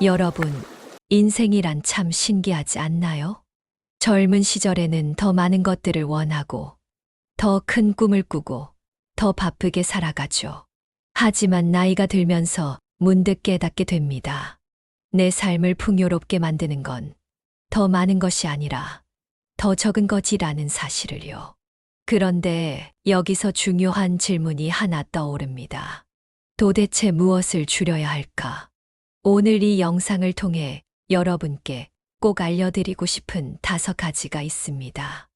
여러분, 인생이란 참 신기하지 않나요? 젊은 시절에는 더 많은 것들을 원하고, 더 큰 꿈을 꾸고, 더 바쁘게 살아가죠. 하지만 나이가 들면서 문득 깨닫게 됩니다. 내 삶을 풍요롭게 만드는 건 더 많은 것이 아니라 더 적은 것이라는 사실을요. 그런데 여기서 중요한 질문이 하나 떠오릅니다. 도대체 무엇을 줄여야 할까? 오늘 이 영상을 통해 여러분께 꼭 알려드리고 싶은 5가지가 있습니다.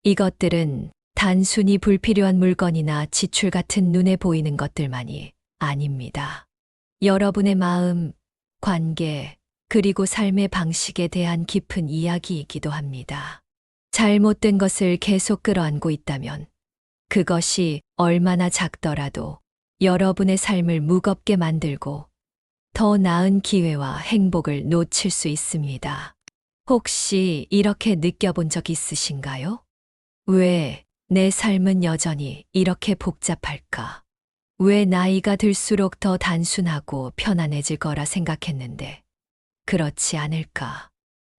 이것들은 단순히 불필요한 물건이나 지출 같은 눈에 보이는 것들만이 아닙니다. 여러분의 마음, 관계, 그리고 삶의 방식에 대한 깊은 이야기이기도 합니다. 잘못된 것을 계속 끌어안고 있다면 그것이 얼마나 작더라도 여러분의 삶을 무겁게 만들고 더 나은 기회와 행복을 놓칠 수 있습니다. 혹시 이렇게 느껴본 적 있으신가요? 왜 내 삶은 여전히 이렇게 복잡할까? 왜 나이가 들수록 더 단순하고 편안해질 거라 생각했는데 그렇지 않을까?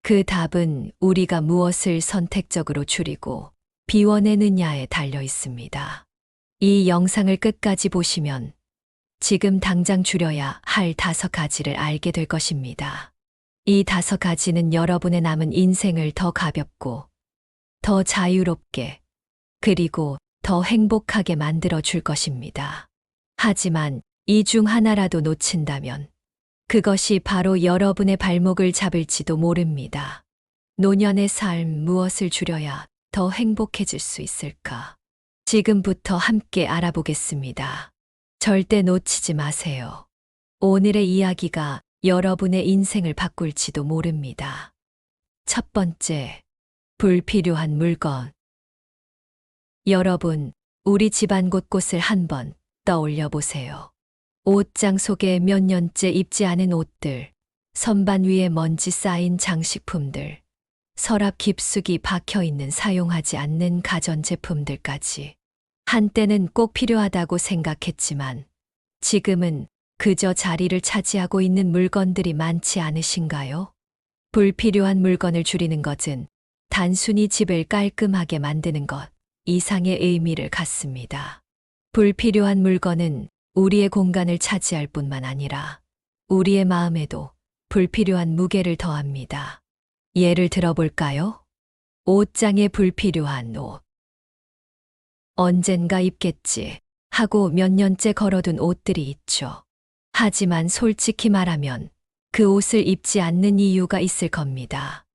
그 답은 우리가 무엇을 선택적으로 줄이고 비워내느냐에 달려 있습니다. 이 영상을 끝까지 보시면 지금 당장 줄여야 할 5가지를 알게 될 것입니다. 이 5가지는 여러분의 남은 인생을 더 가볍고, 더 자유롭게, 그리고 더 행복하게 만들어 줄 것입니다. 하지만 이 중 하나라도 놓친다면 그것이 바로 여러분의 발목을 잡을지도 모릅니다. 노년의 삶 무엇을 줄여야 더 행복해질 수 있을까? 지금부터 함께 알아보겠습니다. 절대 놓치지 마세요. 오늘의 이야기가 여러분의 인생을 바꿀지도 모릅니다. 첫 번째, 불필요한 물건. 여러분, 우리 집안 곳곳을 한번 떠올려 보세요. 옷장 속에 몇 년째 입지 않은 옷들, 선반 위에 먼지 쌓인 장식품들, 서랍 깊숙이 박혀 있는 사용하지 않는 가전제품들까지. 한때는 꼭 필요하다고 생각했지만 지금은 그저 자리를 차지하고 있는 물건들이 많지 않으신가요? 불필요한 물건을 줄이는 것은 단순히 집을 깔끔하게 만드는 것 이상의 의미를 갖습니다. 불필요한 물건은 우리의 공간을 차지할 뿐만 아니라 우리의 마음에도 불필요한 무게를 더합니다. 예를 들어볼까요? 옷장에 불필요한 옷. 언젠가 입겠지 하고 몇 년째 걸어둔 옷들이 있죠. 하지만 솔직히 말하면 그 옷을 입지 않는 이유가 있을 겁니다.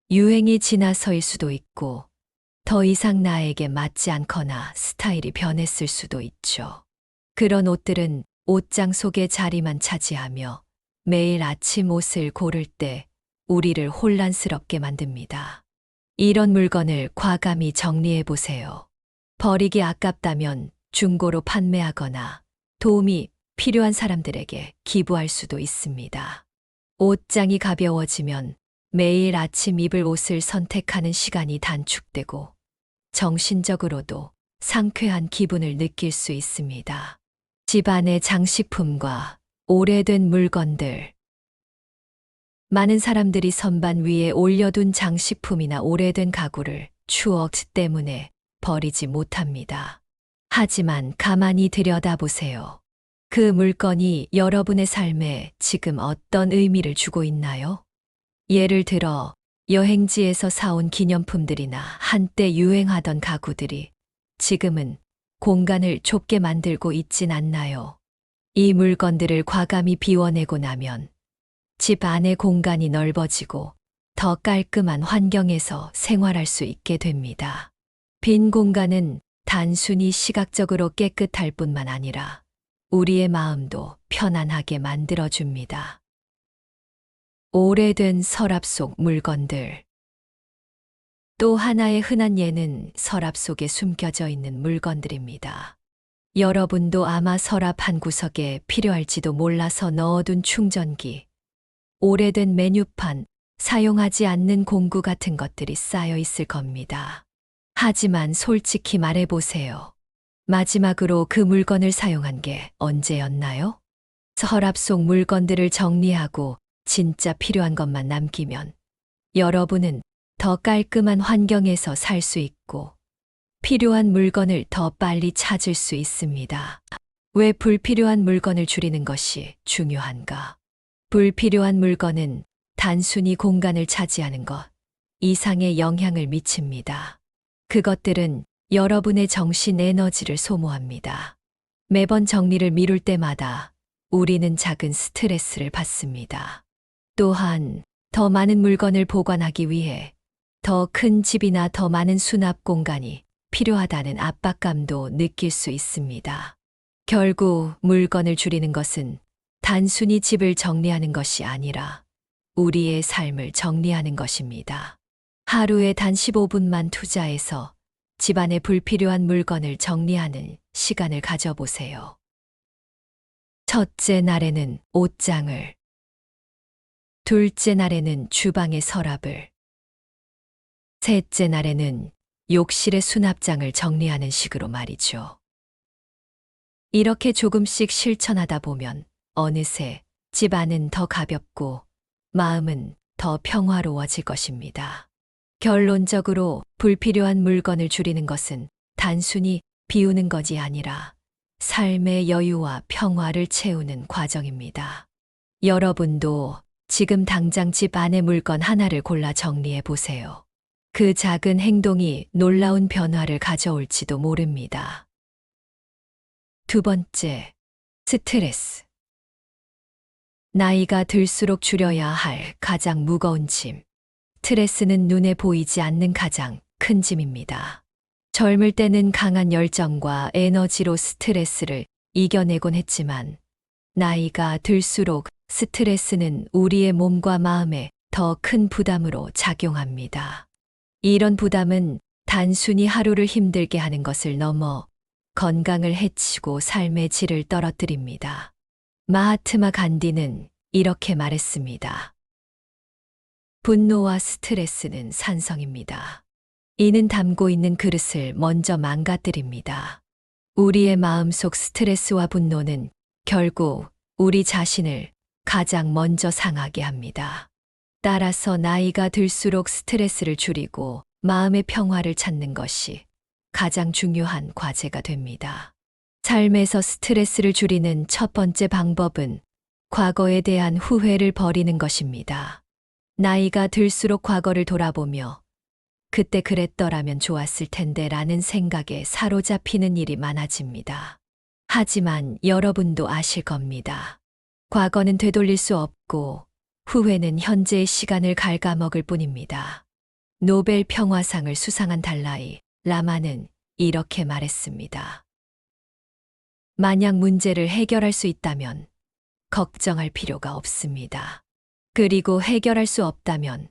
유행이 지나서일 수도 있고, 더 이상 나에게 맞지 않거나 스타일이 변했을 수도 있죠. 그런 옷들은 옷장 속의 자리만 차지하며 매일 아침 옷을 고를 때 우리를 혼란스럽게 만듭니다. 이런 물건을 과감히 정리해 보세요. 버리기 아깝다면 중고로 판매하거나 도움이 필요한 사람들에게 기부할 수도 있습니다. 옷장이 가벼워지면 매일 아침 입을 옷을 선택하는 시간이 단축되고 정신적으로도 상쾌한 기분을 느낄 수 있습니다. 집안의 장식품과 오래된 물건들. 많은 사람들이 선반 위에 올려둔 장식품이나 오래된 가구를 추억 때문에 버리지 못합니다. 하지만 가만히 들여다보세요. 그 물건이 여러분의 삶에 지금 어떤 의미를 주고 있나요? 예를 들어 여행지에서 사온 기념품들이나 한때 유행하던 가구들이 지금은 공간을 좁게 만들고 있진 않나요? 이 물건들을 과감히 비워내고 나면 집 안의 공간이 넓어지고 더 깔끔한 환경에서 생활할 수 있게 됩니다. 빈 공간은 단순히 시각적으로 깨끗할 뿐만 아니라 우리의 마음도 편안하게 만들어줍니다. 오래된 서랍 속 물건들. 또 하나의 흔한 예는 서랍 속에 숨겨져 있는 물건들입니다. 여러분도 아마 서랍 한 구석에 필요할지도 몰라서 넣어둔 충전기, 오래된 메뉴판, 사용하지 않는 공구 같은 것들이 쌓여 있을 겁니다. 하지만 솔직히 말해보세요. 마지막으로 그 물건을 사용한 게 언제였나요? 서랍 속 물건들을 정리하고 진짜 필요한 것만 남기면 여러분은 더 깔끔한 환경에서 살 수 있고 필요한 물건을 더 빨리 찾을 수 있습니다. 왜 불필요한 물건을 줄이는 것이 중요한가? 불필요한 물건은 단순히 공간을 차지하는 것 이상의 영향을 미칩니다. 그것들은 여러분의 정신 에너지를 소모합니다. 매번 정리를 미룰 때마다 우리는 작은 스트레스를 받습니다. 또한 더 많은 물건을 보관하기 위해 더 큰 집이나 더 많은 수납 공간이 필요하다는 압박감도 느낄 수 있습니다. 결국 물건을 줄이는 것은 단순히 집을 정리하는 것이 아니라 우리의 삶을 정리하는 것입니다. 하루에 단 15분만 투자해서 집안의 불필요한 물건을 정리하는 시간을 가져보세요. 첫째 날에는 옷장을, 둘째 날에는 주방의 서랍을, 셋째 날에는 욕실의 수납장을 정리하는 식으로 말이죠. 이렇게 조금씩 실천하다 보면 어느새 집안은 더 가볍고 마음은 더 평화로워질 것입니다. 결론적으로 불필요한 물건을 줄이는 것은 단순히 비우는 것이 아니라 삶의 여유와 평화를 채우는 과정입니다. 여러분도 지금 당장 집 안의 물건 하나를 골라 정리해 보세요. 그 작은 행동이 놀라운 변화를 가져올지도 모릅니다. 두 번째, 스트레스. 나이가 들수록 줄여야 할 가장 무거운 짐. 스트레스는 눈에 보이지 않는 가장 큰 짐입니다. 젊을 때는 강한 열정과 에너지로 스트레스를 이겨내곤 했지만 나이가 들수록 스트레스는 우리의 몸과 마음에 더 큰 부담으로 작용합니다. 이런 부담은 단순히 하루를 힘들게 하는 것을 넘어 건강을 해치고 삶의 질을 떨어뜨립니다. 마하트마 간디는 이렇게 말했습니다. 분노와 스트레스는 산성입니다. 이는 담고 있는 그릇을 먼저 망가뜨립니다. 우리의 마음속 스트레스와 분노는 결국 우리 자신을 가장 먼저 상하게 합니다. 따라서 나이가 들수록 스트레스를 줄이고 마음의 평화를 찾는 것이 가장 중요한 과제가 됩니다. 삶에서 스트레스를 줄이는 첫 번째 방법은 과거에 대한 후회를 버리는 것입니다. 나이가 들수록 과거를 돌아보며 그때 그랬더라면 좋았을 텐데 라는 생각에 사로잡히는 일이 많아집니다. 하지만 여러분도 아실 겁니다. 과거는 되돌릴 수 없고 후회는 현재의 시간을 갉아먹을 뿐입니다. 노벨 평화상을 수상한 달라이 라마는 이렇게 말했습니다. 만약 문제를 해결할 수 있다면 걱정할 필요가 없습니다. 그리고 해결할 수 없다면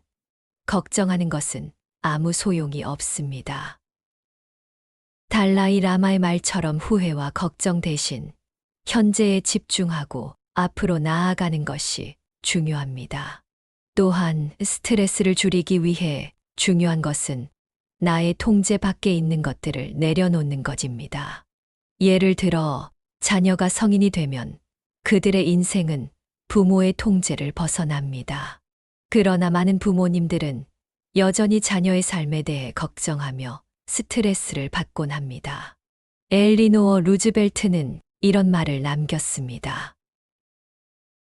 걱정하는 것은 아무 소용이 없습니다. 달라이 라마의 말처럼 후회와 걱정 대신 현재에 집중하고 앞으로 나아가는 것이 중요합니다. 또한 스트레스를 줄이기 위해 중요한 것은 나의 통제 밖에 있는 것들을 내려놓는 것입니다. 예를 들어 자녀가 성인이 되면 그들의 인생은 부모의 통제를 벗어납니다. 그러나 많은 부모님들은 여전히 자녀의 삶에 대해 걱정하며 스트레스를 받곤 합니다. 엘리노어 루즈벨트는 이런 말을 남겼습니다.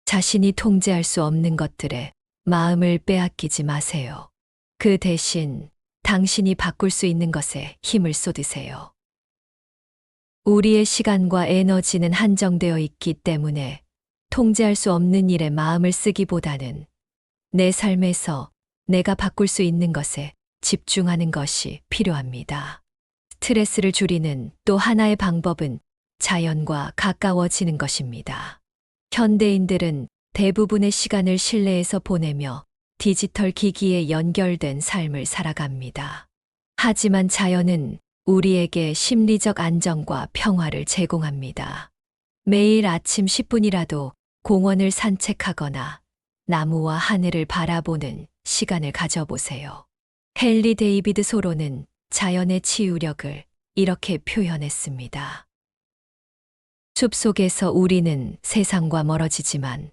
자신이 통제할 수 없는 것들에 마음을 빼앗기지 마세요. 그 대신 당신이 바꿀 수 있는 것에 힘을 쏟으세요. 우리의 시간과 에너지는 한정되어 있기 때문에 통제할 수 없는 일에 마음을 쓰기보다는 내 삶에서 내가 바꿀 수 있는 것에 집중하는 것이 필요합니다. 스트레스를 줄이는 또 하나의 방법은 자연과 가까워지는 것입니다. 현대인들은 대부분의 시간을 실내에서 보내며 디지털 기기에 연결된 삶을 살아갑니다. 하지만 자연은 우리에게 심리적 안정과 평화를 제공합니다. 매일 아침 10분이라도 공원을 산책하거나 나무와 하늘을 바라보는 시간을 가져보세요. 헨리 데이비드 소로는 자연의 치유력을 이렇게 표현했습니다. 숲속에서 우리는 세상과 멀어지지만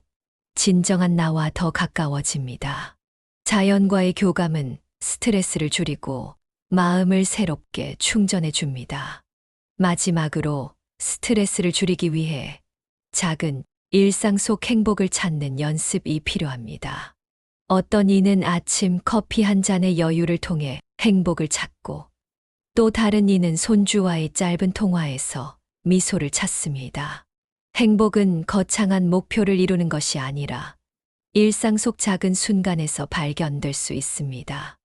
진정한 나와 더 가까워집니다. 자연과의 교감은 스트레스를 줄이고 마음을 새롭게 충전해 줍니다. 마지막으로 스트레스를 줄이기 위해 작은 일상 속 행복을 찾는 연습이 필요합니다. 어떤 이는 아침 커피 한 잔의 여유를 통해 행복을 찾고 또 다른 이는 손주와의 짧은 통화에서 미소를 찾습니다. 행복은 거창한 목표를 이루는 것이 아니라 일상 속 작은 순간에서 발견될 수 있습니다.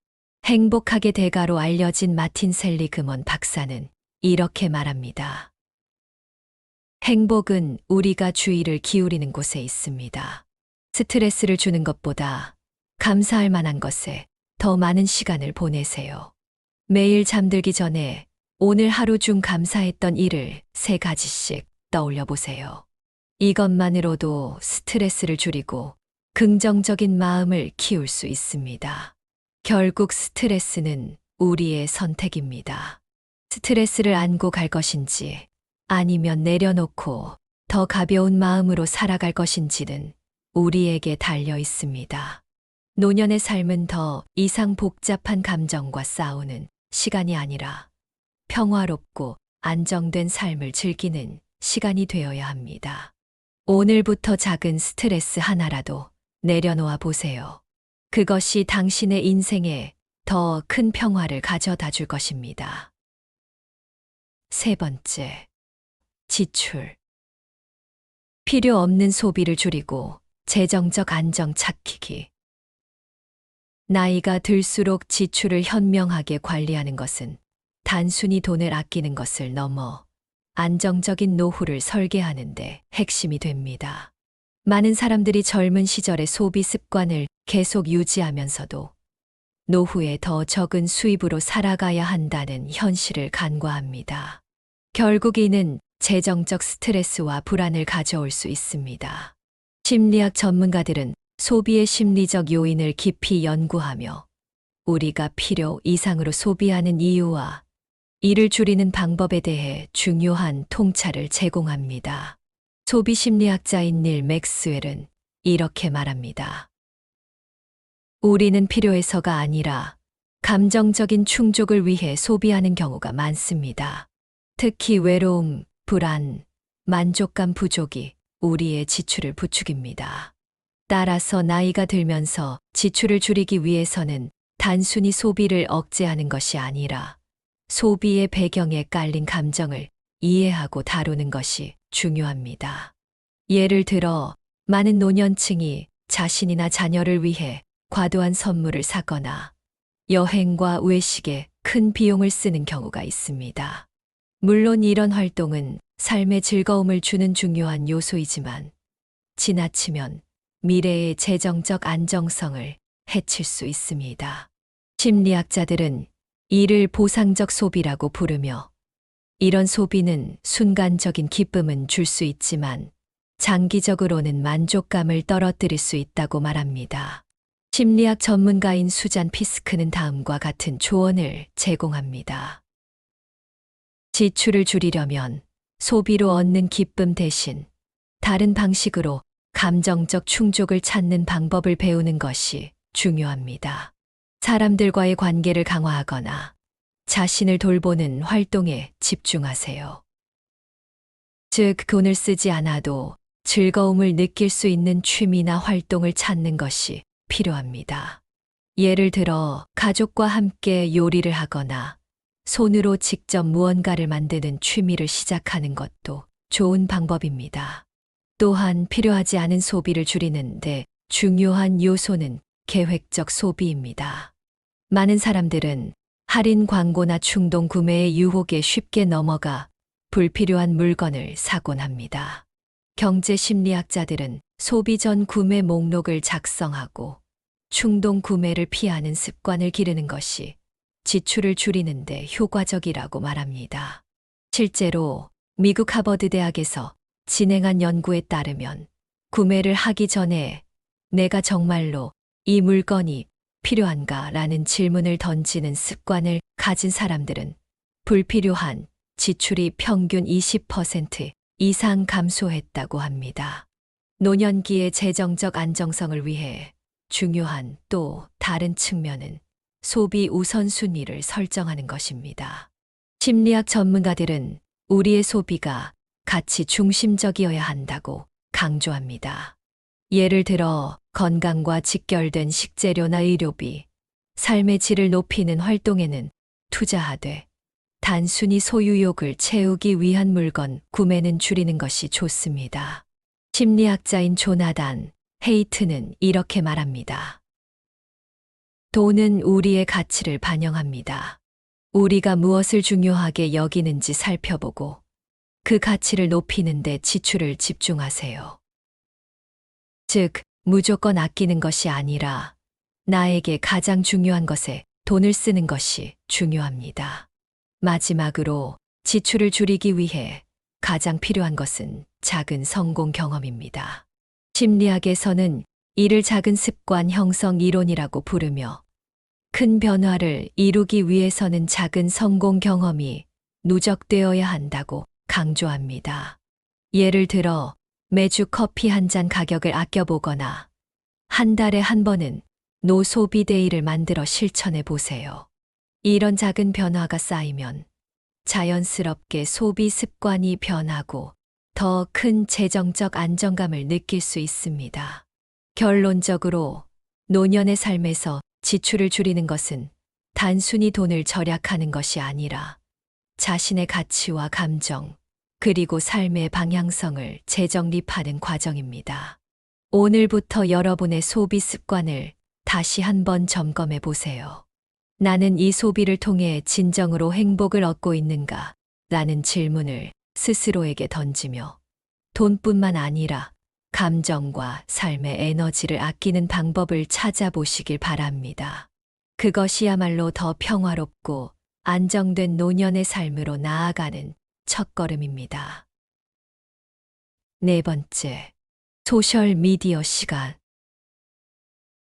행복하게 대가로 알려진 마틴 셀리그먼 박사는 이렇게 말합니다. 행복은 우리가 주의를 기울이는 곳에 있습니다. 스트레스를 주는 것보다 감사할 만한 것에 더 많은 시간을 보내세요. 매일 잠들기 전에 오늘 하루 중 감사했던 일을 3가지씩 떠올려 보세요. 이것만으로도 스트레스를 줄이고 긍정적인 마음을 키울 수 있습니다. 결국 스트레스는 우리의 선택입니다. 스트레스를 안고 갈 것인지 아니면 내려놓고 더 가벼운 마음으로 살아갈 것인지는 우리에게 달려 있습니다. 노년의 삶은 더 이상 복잡한 감정과 싸우는 시간이 아니라 평화롭고 안정된 삶을 즐기는 시간이 되어야 합니다. 오늘부터 작은 스트레스 하나라도 내려놓아 보세요. 그것이 당신의 인생에 더 큰 평화를 가져다 줄 것입니다. 3번째, 지출. 필요 없는 소비를 줄이고 재정적 안정 찾기. 나이가 들수록 지출을 현명하게 관리하는 것은 단순히 돈을 아끼는 것을 넘어 안정적인 노후를 설계하는 데 핵심이 됩니다. 많은 사람들이 젊은 시절의 소비 습관을 계속 유지하면서도 노후에 더 적은 수입으로 살아가야 한다는 현실을 간과합니다. 결국 이는 재정적 스트레스와 불안을 가져올 수 있습니다. 심리학 전문가들은 소비의 심리적 요인을 깊이 연구하며 우리가 필요 이상으로 소비하는 이유와 이를 줄이는 방법에 대해 중요한 통찰을 제공합니다. 소비 심리학자인 닐 맥스웰은 이렇게 말합니다. 우리는 필요해서가 아니라 감정적인 충족을 위해 소비하는 경우가 많습니다. 특히 외로움, 불안, 만족감 부족이 우리의 지출을 부추깁니다. 따라서 나이가 들면서 지출을 줄이기 위해서는 단순히 소비를 억제하는 것이 아니라 소비의 배경에 깔린 감정을 이해하고 다루는 것이 중요합니다. 예를 들어 많은 노년층이 자신이나 자녀를 위해 과도한 선물을 사거나 여행과 외식에 큰 비용을 쓰는 경우가 있습니다. 물론 이런 활동은 삶의 즐거움을 주는 중요한 요소이지만 지나치면 미래의 재정적 안정성을 해칠 수 있습니다. 심리학자들은 이를 보상적 소비라고 부르며 이런 소비는 순간적인 기쁨은 줄 수 있지만 장기적으로는 만족감을 떨어뜨릴 수 있다고 말합니다. 심리학 전문가인 수잔 피스크는 다음과 같은 조언을 제공합니다. 지출을 줄이려면 소비로 얻는 기쁨 대신 다른 방식으로 감정적 충족을 찾는 방법을 배우는 것이 중요합니다. 사람들과의 관계를 강화하거나 자신을 돌보는 활동에 집중하세요. 즉, 돈을 쓰지 않아도 즐거움을 느낄 수 있는 취미나 활동을 찾는 것이 필요합니다. 예를 들어 가족과 함께 요리를 하거나 손으로 직접 무언가를 만드는 취미를 시작하는 것도 좋은 방법입니다. 또한 필요하지 않은 소비를 줄이는 데 중요한 요소는 계획적 소비입니다. 많은 사람들은 할인 광고나 충동 구매의 유혹에 쉽게 넘어가 불필요한 물건을 사곤 합니다. 경제 심리학자들은 소비 전 구매 목록을 작성하고 충동 구매를 피하는 습관을 기르는 것이 지출을 줄이는 데 효과적이라고 말합니다. 실제로 미국 하버드 대학에서 진행한 연구에 따르면 구매를 하기 전에 내가 정말로 이 물건이 필요한가라는 질문을 던지는 습관을 가진 사람들은 불필요한 지출이 평균 20% 이상 감소했다고 합니다. 노년기의 재정적 안정성을 위해 중요한 또 다른 측면은 소비 우선순위를 설정하는 것입니다. 심리학 전문가들은 우리의 소비가 가치 중심적이어야 한다고 강조합니다. 예를 들어 건강과 직결된 식재료나 의료비, 삶의 질을 높이는 활동에는 투자하되 단순히 소유욕을 채우기 위한 물건 구매는 줄이는 것이 좋습니다. 심리학자인 조나단 헤이트는 이렇게 말합니다. 돈은 우리의 가치를 반영합니다. 우리가 무엇을 중요하게 여기는지 살펴보고 그 가치를 높이는 데 지출을 집중하세요. 즉, 무조건 아끼는 것이 아니라 나에게 가장 중요한 것에 돈을 쓰는 것이 중요합니다. 마지막으로 지출을 줄이기 위해 가장 필요한 것은 작은 성공 경험입니다. 심리학에서는 이를 작은 습관 형성 이론이라고 부르며 큰 변화를 이루기 위해서는 작은 성공 경험이 누적되어야 한다고 강조합니다. 예를 들어 매주 커피 한 잔 가격을 아껴보거나 한 달에 한 번은 노 소비 데이를 만들어 실천해 보세요. 이런 작은 변화가 쌓이면 자연스럽게 소비 습관이 변하고 더 큰 재정적 안정감을 느낄 수 있습니다. 결론적으로 노년의 삶에서 지출을 줄이는 것은 단순히 돈을 절약하는 것이 아니라 자신의 가치와 감정, 그리고 삶의 방향성을 재정립하는 과정입니다. 오늘부터 여러분의 소비 습관을 다시 한번 점검해 보세요. 나는 이 소비를 통해 진정으로 행복을 얻고 있는가? 라는 질문을 스스로에게 던지며 돈뿐만 아니라 감정과 삶의 에너지를 아끼는 방법을 찾아보시길 바랍니다. 그것이야말로 더 평화롭고 안정된 노년의 삶으로 나아가는 첫걸음입니다. 네 번째, 소셜미디어 시간.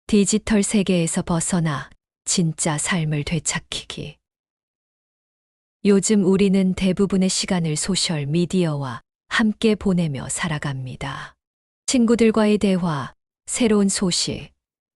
디지털 세계에서 벗어나 진짜 삶을 되찾기기. 요즘 우리는 대부분의 시간을 소셜미디어와 함께 보내며 살아갑니다. 친구들과의 대화, 새로운 소식,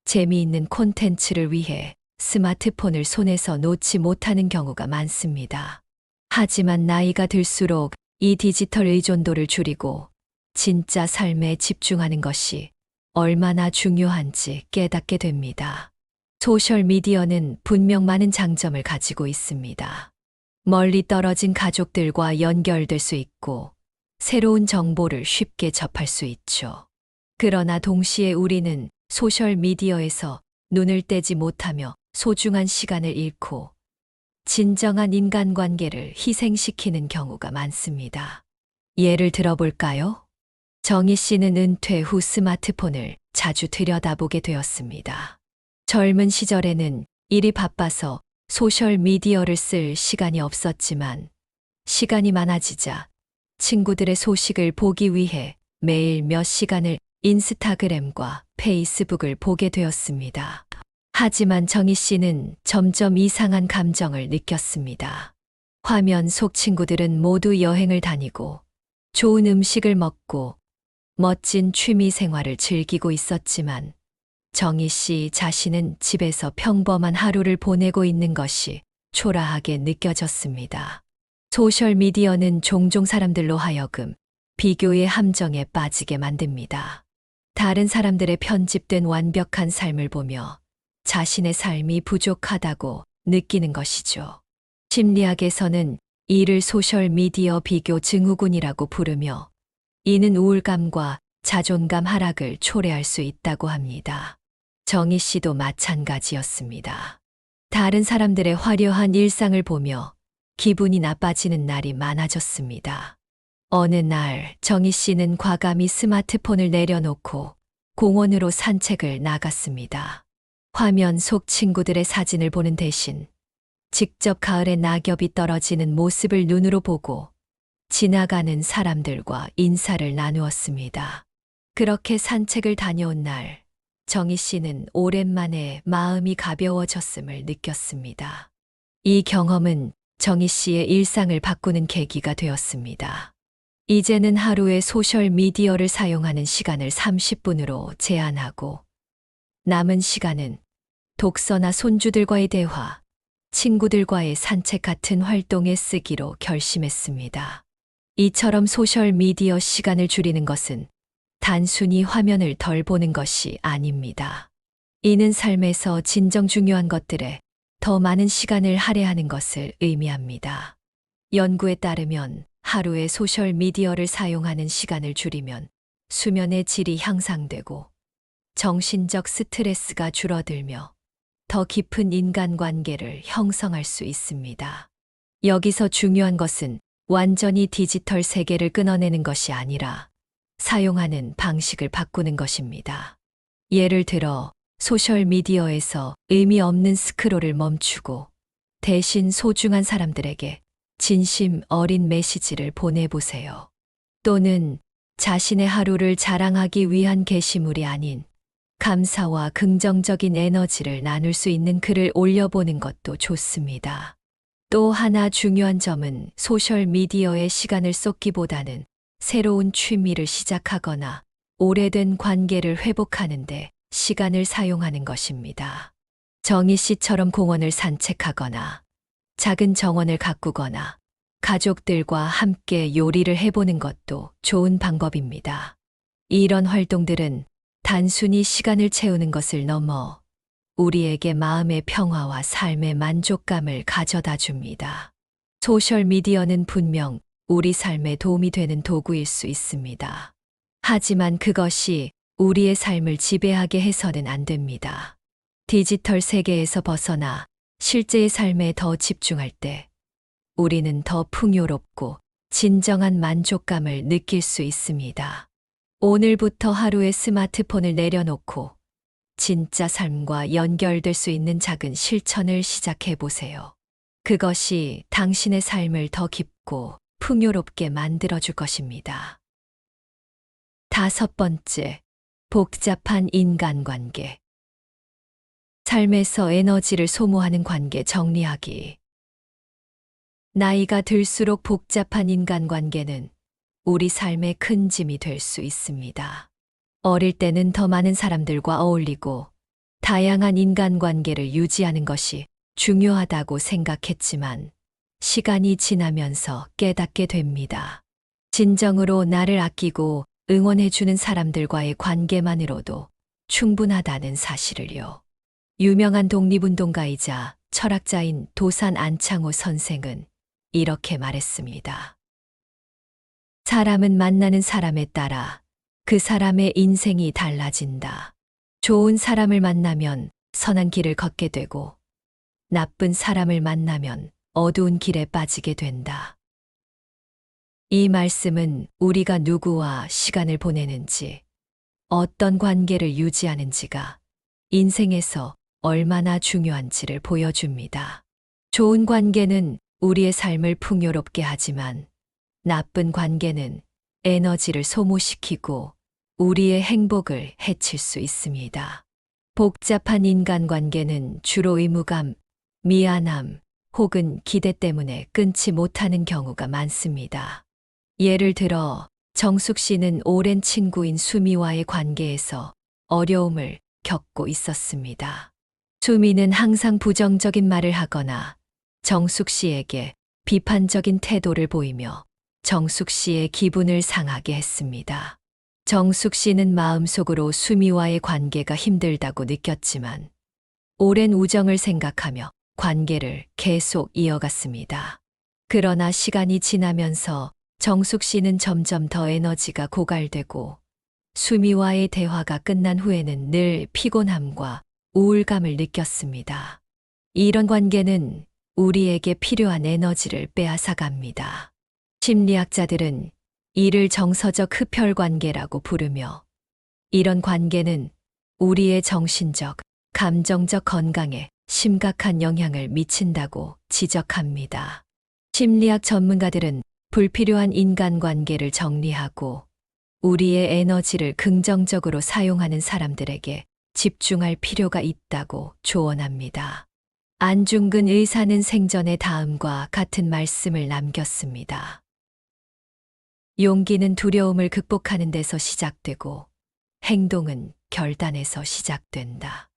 재미있는 콘텐츠를 위해 스마트폰을 손에서 놓지 못하는 경우가 많습니다. 하지만 나이가 들수록 이 디지털 의존도를 줄이고 진짜 삶에 집중하는 것이 얼마나 중요한지 깨닫게 됩니다. 소셜미디어는 분명 많은 장점을 가지고 있습니다. 멀리 떨어진 가족들과 연결될 수 있고 새로운 정보를 쉽게 접할 수 있죠. 그러나 동시에 우리는 소셜미디어에서 눈을 떼지 못하며 소중한 시간을 잃고 진정한 인간관계를 희생시키는 경우가 많습니다. 예를 들어볼까요? 정희 씨는 은퇴 후 스마트폰을 자주 들여다보게 되었습니다. 젊은 시절에는 일이 바빠서 소셜미디어를 쓸 시간이 없었지만 시간이 많아지자 친구들의 소식을 보기 위해 매일 몇 시간을 인스타그램과 페이스북을 보게 되었습니다. 하지만 정희 씨는 점점 이상한 감정을 느꼈습니다. 화면 속 친구들은 모두 여행을 다니고 좋은 음식을 먹고 멋진 취미 생활을 즐기고 있었지만 정희 씨 자신은 집에서 평범한 하루를 보내고 있는 것이 초라하게 느껴졌습니다. 소셜미디어는 종종 사람들로 하여금 비교의 함정에 빠지게 만듭니다. 다른 사람들의 편집된 완벽한 삶을 보며 자신의 삶이 부족하다고 느끼는 것이죠. 심리학에서는 이를 소셜미디어 비교 증후군이라고 부르며 이는 우울감과 자존감 하락을 초래할 수 있다고 합니다. 정희 씨도 마찬가지였습니다. 다른 사람들의 화려한 일상을 보며 기분이 나빠지는 날이 많아졌습니다. 어느 날 정희 씨는 과감히 스마트폰을 내려놓고 공원으로 산책을 나갔습니다. 화면 속 친구들의 사진을 보는 대신 직접 가을에 낙엽이 떨어지는 모습을 눈으로 보고 지나가는 사람들과 인사를 나누었습니다. 그렇게 산책을 다녀온 날, 정희 씨는 오랜만에 마음이 가벼워졌음을 느꼈습니다. 이 경험은 정희 씨의 일상을 바꾸는 계기가 되었습니다. 이제는 하루에 소셜미디어를 사용하는 시간을 30분으로 제한하고 남은 시간은 독서나 손주들과의 대화, 친구들과의 산책 같은 활동에 쓰기로 결심했습니다. 이처럼 소셜미디어 시간을 줄이는 것은 단순히 화면을 덜 보는 것이 아닙니다. 이는 삶에서 진정 중요한 것들에 더 많은 시간을 할애하는 것을 의미합니다. 연구에 따르면 하루에 소셜미디어를 사용하는 시간을 줄이면 수면의 질이 향상되고 정신적 스트레스가 줄어들며 더 깊은 인간관계를 형성할 수 있습니다. 여기서 중요한 것은 완전히 디지털 세계를 끊어내는 것이 아니라 사용하는 방식을 바꾸는 것입니다. 예를 들어 소셜미디어에서 의미 없는 스크롤을 멈추고 대신 소중한 사람들에게 진심 어린 메시지를 보내보세요. 또는 자신의 하루를 자랑하기 위한 게시물이 아닌 감사와 긍정적인 에너지를 나눌 수 있는 글을 올려보는 것도 좋습니다. 또 하나 중요한 점은 소셜미디어에 시간을 쏟기보다는 새로운 취미를 시작하거나 오래된 관계를 회복하는데 시간을 사용하는 것입니다. 정희 씨처럼 공원을 산책하거나 작은 정원을 가꾸거나 가족들과 함께 요리를 해보는 것도 좋은 방법입니다. 이런 활동들은 단순히 시간을 채우는 것을 넘어 우리에게 마음의 평화와 삶의 만족감을 가져다 줍니다. 소셜미디어는 분명 우리 삶에 도움이 되는 도구일 수 있습니다. 하지만 그것이 우리의 삶을 지배하게 해서는 안 됩니다. 디지털 세계에서 벗어나 실제의 삶에 더 집중할 때 우리는 더 풍요롭고 진정한 만족감을 느낄 수 있습니다. 오늘부터 하루에 스마트폰을 내려놓고 진짜 삶과 연결될 수 있는 작은 실천을 시작해 보세요. 그것이 당신의 삶을 더 깊고 풍요롭게 만들어줄 것입니다. 5번째, 복잡한 인간관계. 삶에서 에너지를 소모하는 관계 정리하기. 나이가 들수록 복잡한 인간관계는 우리 삶의 큰 짐이 될 수 있습니다. 어릴 때는 더 많은 사람들과 어울리고 다양한 인간관계를 유지하는 것이 중요하다고 생각했지만 시간이 지나면서 깨닫게 됩니다. 진정으로 나를 아끼고 응원해주는 사람들과의 관계만으로도 충분하다는 사실을요. 유명한 독립운동가이자 철학자인 도산 안창호 선생은 이렇게 말했습니다. 사람은 만나는 사람에 따라 그 사람의 인생이 달라진다. 좋은 사람을 만나면 선한 길을 걷게 되고 나쁜 사람을 만나면 어두운 길에 빠지게 된다. 이 말씀은 우리가 누구와 시간을 보내는지, 어떤 관계를 유지하는지가 인생에서 얼마나 중요한지를 보여줍니다. 좋은 관계는 우리의 삶을 풍요롭게 하지만 나쁜 관계는 에너지를 소모시키고 우리의 행복을 해칠 수 있습니다. 복잡한 인간관계는 주로 의무감, 미안함 혹은 기대 때문에 끊지 못하는 경우가 많습니다. 예를 들어 정숙 씨는 오랜 친구인 수미와의 관계에서 어려움을 겪고 있었습니다. 수미는 항상 부정적인 말을 하거나 정숙 씨에게 비판적인 태도를 보이며 정숙 씨의 기분을 상하게 했습니다. 정숙 씨는 마음속으로 수미와의 관계가 힘들다고 느꼈지만 오랜 우정을 생각하며 관계를 계속 이어갔습니다. 그러나 시간이 지나면서 정숙 씨는 점점 더 에너지가 고갈되고 수미와의 대화가 끝난 후에는 늘 피곤함과 우울감을 느꼈습니다. 이런 관계는 우리에게 필요한 에너지를 빼앗아갑니다. 심리학자들은 이를 정서적 흡혈 관계라고 부르며 이런 관계는 우리의 정신적, 감정적 건강에 심각한 영향을 미친다고 지적합니다. 심리학 전문가들은 불필요한 인간관계를 정리하고 우리의 에너지를 긍정적으로 사용하는 사람들에게 집중할 필요가 있다고 조언합니다. 안중근 의사는 생전에 다음과 같은 말씀을 남겼습니다. 용기는 두려움을 극복하는 데서 시작되고 행동은 결단에서 시작된다.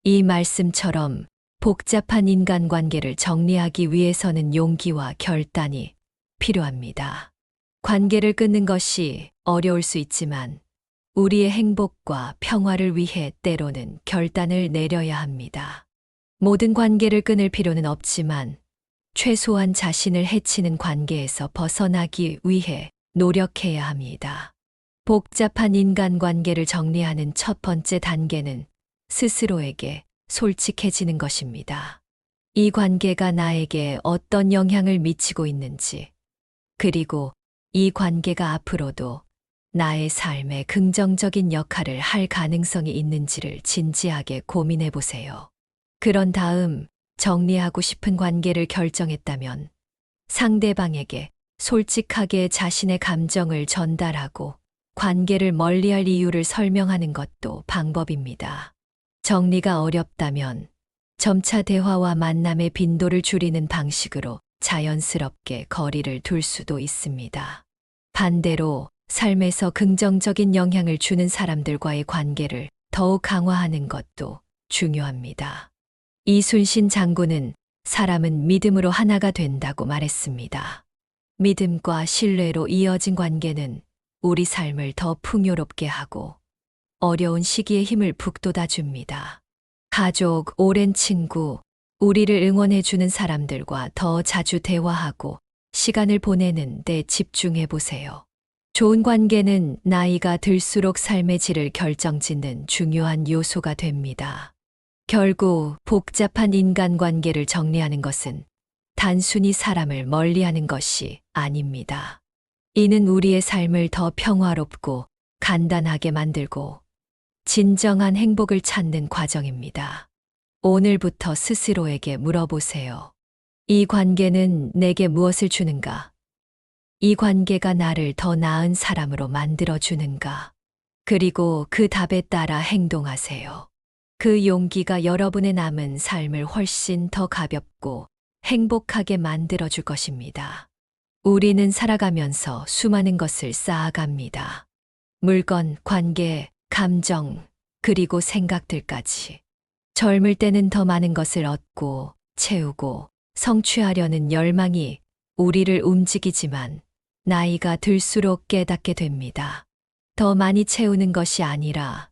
이 말씀처럼 복잡한 인간관계를 정리하기 위해서는 용기와 결단이 필요합니다. 관계를 끊는 것이 어려울 수 있지만 우리의 행복과 평화를 위해 때로는 결단을 내려야 합니다. 모든 관계를 끊을 필요는 없지만 최소한 자신을 해치는 관계에서 벗어나기 위해 노력해야 합니다. 복잡한 인간관계를 정리하는 첫 번째 단계는 스스로에게 솔직해지는 것입니다. 이 관계가 나에게 어떤 영향을 미치고 있는지, 그리고 이 관계가 앞으로도 나의 삶에 긍정적인 역할을 할 가능성이 있는지를 진지하게 고민해 보세요. 그런 다음 정리하고 싶은 관계를 결정했다면 상대방에게 솔직하게 자신의 감정을 전달하고 관계를 멀리할 이유를 설명하는 것도 방법입니다. 정리가 어렵다면 점차 대화와 만남의 빈도를 줄이는 방식으로 자연스럽게 거리를 둘 수도 있습니다. 반대로 삶에서 긍정적인 영향을 주는 사람들과의 관계를 더욱 강화하는 것도 중요합니다. 이순신 장군은 사람은 믿음으로 하나가 된다고 말했습니다. 믿음과 신뢰로 이어진 관계는 우리 삶을 더 풍요롭게 하고 어려운 시기에 힘을 북돋아 줍니다. 가족, 오랜 친구, 우리를 응원해주는 사람들과 더 자주 대화하고 시간을 보내는 데 집중해 보세요. 좋은 관계는 나이가 들수록 삶의 질을 결정짓는 중요한 요소가 됩니다. 결국 복잡한 인간관계를 정리하는 것은 단순히 사람을 멀리하는 것이 아닙니다. 이는 우리의 삶을 더 평화롭고 간단하게 만들고 진정한 행복을 찾는 과정입니다. 오늘부터 스스로에게 물어보세요. 이 관계는 내게 무엇을 주는가? 이 관계가 나를 더 나은 사람으로 만들어주는가? 그리고 그 답에 따라 행동하세요. 그 용기가 여러분의 남은 삶을 훨씬 더 가볍고 행복하게 만들어줄 것입니다. 우리는 살아가면서 수많은 것을 쌓아갑니다. 물건, 관계, 감정, 그리고 생각들까지. 젊을 때는 더 많은 것을 얻고 채우고 성취하려는 열망이 우리를 움직이지만 나이가 들수록 깨닫게 됩니다. 더 많이 채우는 것이 아니라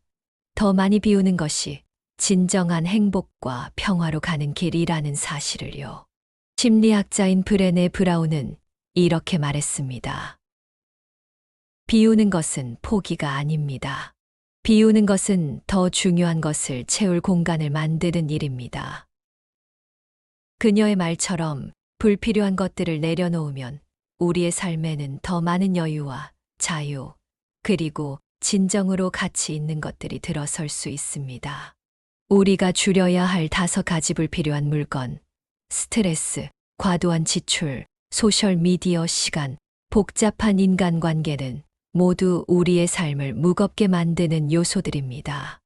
더 많이 비우는 것이 진정한 행복과 평화로 가는 길이라는 사실을요. 심리학자인 브레네 브라운은 이렇게 말했습니다. 비우는 것은 포기가 아닙니다. 비우는 것은 더 중요한 것을 채울 공간을 만드는 일입니다. 그녀의 말처럼 불필요한 것들을 내려놓으면 우리의 삶에는 더 많은 여유와 자유, 그리고 진정으로 가치 있는 것들이 들어설 수 있습니다. 우리가 줄여야 할 5가지 불필요한 물건, 스트레스, 과도한 지출, 소셜미디어 시간, 복잡한 인간관계는 모두 우리의 삶을 무겁게 만드는 요소들입니다.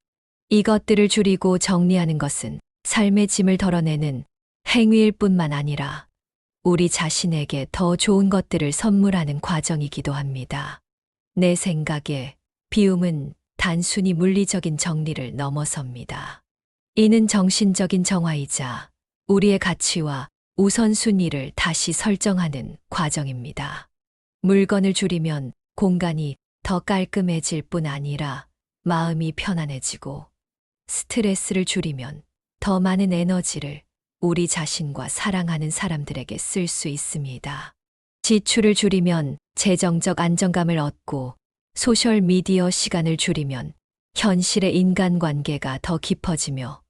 이것들을 줄이고 정리하는 것은 삶의 짐을 덜어내는 행위일 뿐만 아니라 우리 자신에게 더 좋은 것들을 선물하는 과정이기도 합니다. 내 생각에 비움은 단순히 물리적인 정리를 넘어섭니다. 이는 정신적인 정화이자 우리의 가치와 우선순위를 다시 설정하는 과정입니다. 물건을 줄이면 공간이 더 깔끔해질 뿐 아니라 마음이 편안해지고, 스트레스를 줄이면 더 많은 에너지를 우리 자신과 사랑하는 사람들에게 쓸 수 있습니다. 지출을 줄이면 재정적 안정감을 얻고, 소셜미디어 시간을 줄이면 현실의 인간관계가 더 깊어지며,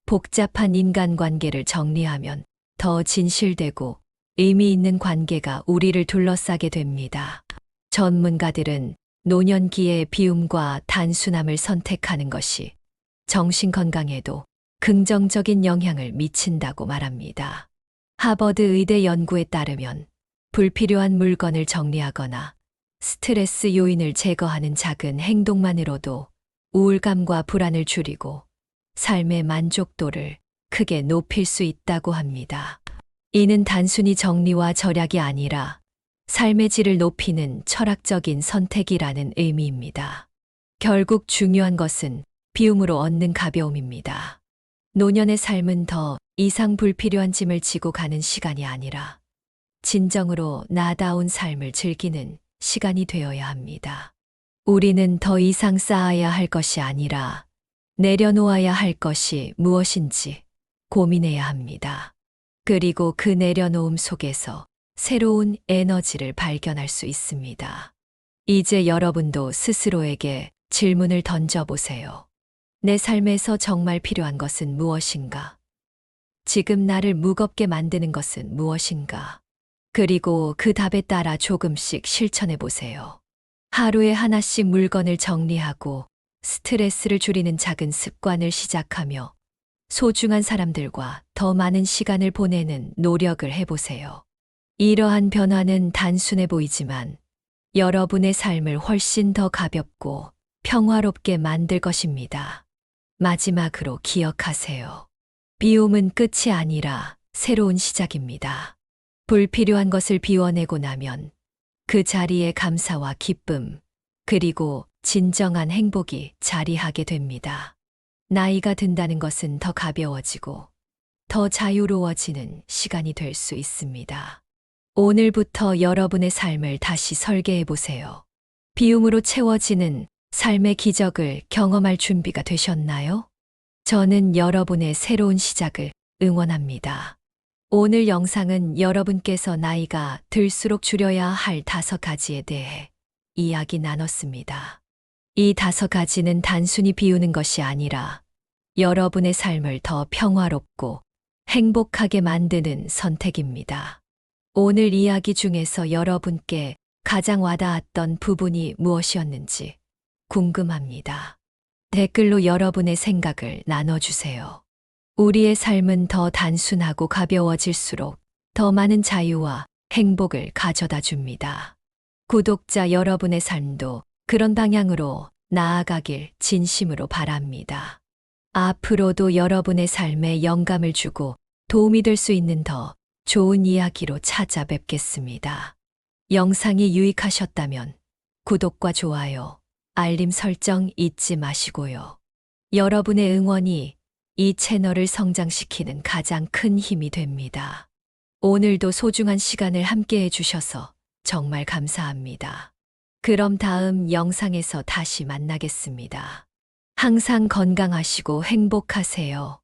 복잡한 인간관계를 정리하면 더 진실되고 의미 있는 관계가 우리를 둘러싸게 됩니다. 전문가들은 노년기의 비움과 단순함을 선택하는 것이 정신 건강에도 긍정적인 영향을 미친다고 말합니다. 하버드 의대 연구에 따르면 불필요한 물건을 정리하거나 스트레스 요인을 제거하는 작은 행동만으로도 우울감과 불안을 줄이고 삶의 만족도를 크게 높일 수 있다고 합니다. 이는 단순히 정리와 절약이 아니라 삶의 질을 높이는 철학적인 선택이라는 의미입니다. 결국 중요한 것은 비움으로 얻는 가벼움입니다. 노년의 삶은 더 이상 불필요한 짐을 지고 가는 시간이 아니라 진정으로 나다운 삶을 즐기는 시간이 되어야 합니다. 우리는 더 이상 쌓아야 할 것이 아니라 내려놓아야 할 것이 무엇인지 고민해야 합니다. 그리고 그 내려놓음 속에서 새로운 에너지를 발견할 수 있습니다. 이제 여러분도 스스로에게 질문을 던져보세요. 내 삶에서 정말 필요한 것은 무엇인가? 지금 나를 무겁게 만드는 것은 무엇인가? 그리고 그 답에 따라 조금씩 실천해 보세요. 하루에 하나씩 물건을 정리하고 스트레스를 줄이는 작은 습관을 시작하며 소중한 사람들과 더 많은 시간을 보내는 노력을 해보세요. 이러한 변화는 단순해 보이지만 여러분의 삶을 훨씬 더 가볍고 평화롭게 만들 것입니다. 마지막으로 기억하세요. 비움은 끝이 아니라 새로운 시작입니다. 불필요한 것을 비워내고 나면 그 자리에 감사와 기쁨, 그리고 진정한 행복이 자리하게 됩니다. 나이가 든다는 것은 더 가벼워지고 더 자유로워지는 시간이 될 수 있습니다. 오늘부터 여러분의 삶을 다시 설계해 보세요. 비움으로 채워지는 삶의 기적을 경험할 준비가 되셨나요? 저는 여러분의 새로운 시작을 응원합니다. 오늘 영상은 여러분께서 나이가 들수록 줄여야 할 5가지에 대해 이야기 나눴습니다. 이 5가지는 단순히 비우는 것이 아니라 여러분의 삶을 더 평화롭고 행복하게 만드는 선택입니다. 오늘 이야기 중에서 여러분께 가장 와닿았던 부분이 무엇이었는지 궁금합니다. 댓글로 여러분의 생각을 나눠주세요. 우리의 삶은 더 단순하고 가벼워질수록 더 많은 자유와 행복을 가져다 줍니다. 구독자 여러분의 삶도 그런 방향으로 나아가길 진심으로 바랍니다. 앞으로도 여러분의 삶에 영감을 주고 도움이 될 수 있는 더 좋은 이야기로 찾아뵙겠습니다. 영상이 유익하셨다면 구독과 좋아요, 알림 설정 잊지 마시고요. 여러분의 응원이 이 채널을 성장시키는 가장 큰 힘이 됩니다. 오늘도 소중한 시간을 함께 해주셔서 정말 감사합니다. 그럼 다음 영상에서 다시 만나겠습니다. 항상 건강하시고 행복하세요.